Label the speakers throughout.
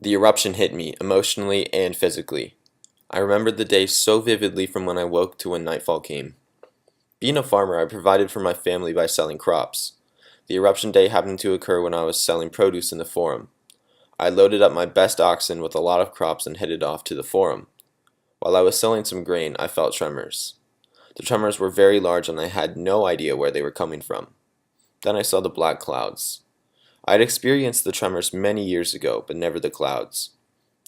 Speaker 1: The eruption hit me, emotionally and physically. I remembered the day so vividly from when I woke to when nightfall came. Being a farmer, I provided for my family by selling crops. The eruption day happened to occur when I was selling produce in the forum. I loaded up my best oxen with a lot of crops and headed off to the forum. While I was selling some grain, I felt tremors. The tremors were very large and I had no idea where they were coming from. Then I saw the black clouds. I had experienced the tremors many years ago, but never the clouds.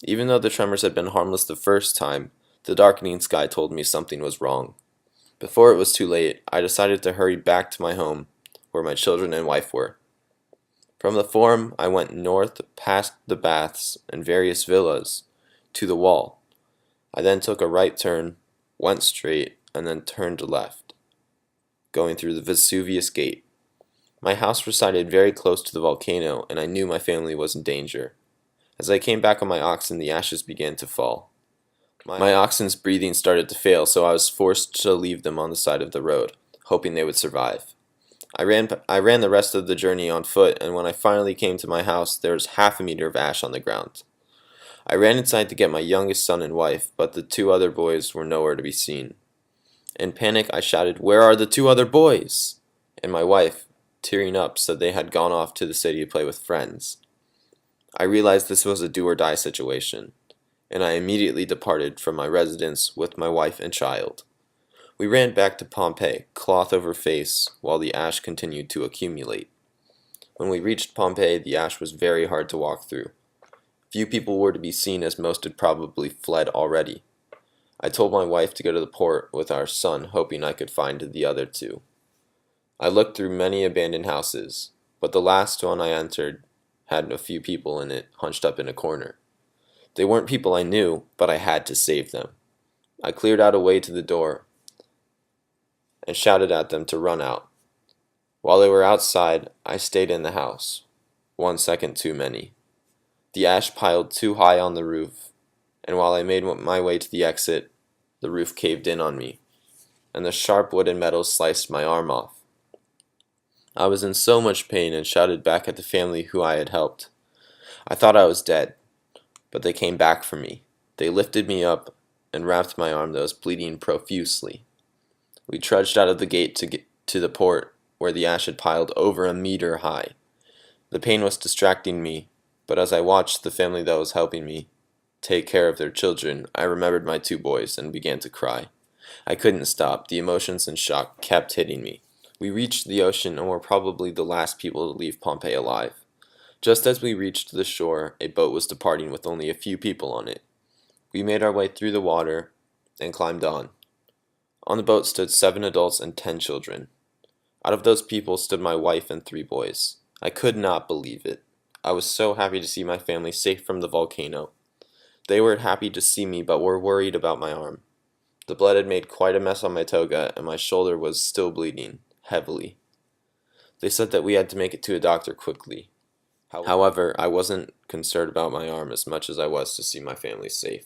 Speaker 1: Even though the tremors had been harmless the first time, the darkening sky told me something was wrong. Before it was too late, I decided to hurry back to my home, where my children and wife were. From the forum, I went north past the baths and various villas to the wall. I then took a right turn, went straight, and then turned left, going through the Vesuvius Gate. My house resided very close to the volcano, and I knew my family was in danger. As I came back on my oxen, the ashes began to fall. My oxen's breathing started to fail, so I was forced to leave them on the side of the road, hoping they would survive. I ran the rest of the journey on foot, and when I finally came to my house, there was half a meter of ash on the ground. I ran inside to get my youngest son and wife, but the two other boys were nowhere to be seen. In panic, I shouted, "Where are the two other boys?" And my wife, tearing up, said they had gone off to the city to play with friends. I realized this was a do-or-die situation, and I immediately departed from my residence with my wife and child. We ran back to Pompeii, cloth over face, while the ash continued to accumulate. When we reached Pompeii, the ash was very hard to walk through. Few people were to be seen as most had probably fled already. I told my wife to go to the port with our son, hoping I could find the other two. I looked through many abandoned houses, but the last one I entered had a few people in it, hunched up in a corner. They weren't people I knew, but I had to save them. I cleared out a way to the door and shouted at them to run out. While they were outside, I stayed in the house. 1 second too many. The ash piled too high on the roof, and while I made my way to the exit, the roof caved in on me, and the sharp wood and metal sliced my arm off. I was in so much pain and shouted back at the family who I had helped. I thought I was dead, but they came back for me. They lifted me up and wrapped my arm that was bleeding profusely. We trudged out of the gate to get to the port, where the ash had piled over a meter high. The pain was distracting me, but as I watched the family that was helping me take care of their children, I remembered my two boys and began to cry. I couldn't stop. The emotions and shock kept hitting me. We reached the ocean and were probably the last people to leave Pompeii alive. Just as we reached the shore, a boat was departing with only a few people on it. We made our way through the water and climbed on. On the boat stood 7 adults and 10 children. Out of those people stood my wife and 3 boys. I could not believe it. I was so happy to see my family safe from the volcano. They were happy to see me, but were worried about my arm. The blood had made quite a mess on my toga, and my shoulder was still bleeding, heavily. They said that we had to make it to a doctor quickly. However, I wasn't concerned about my arm as much as I was to see my family safe.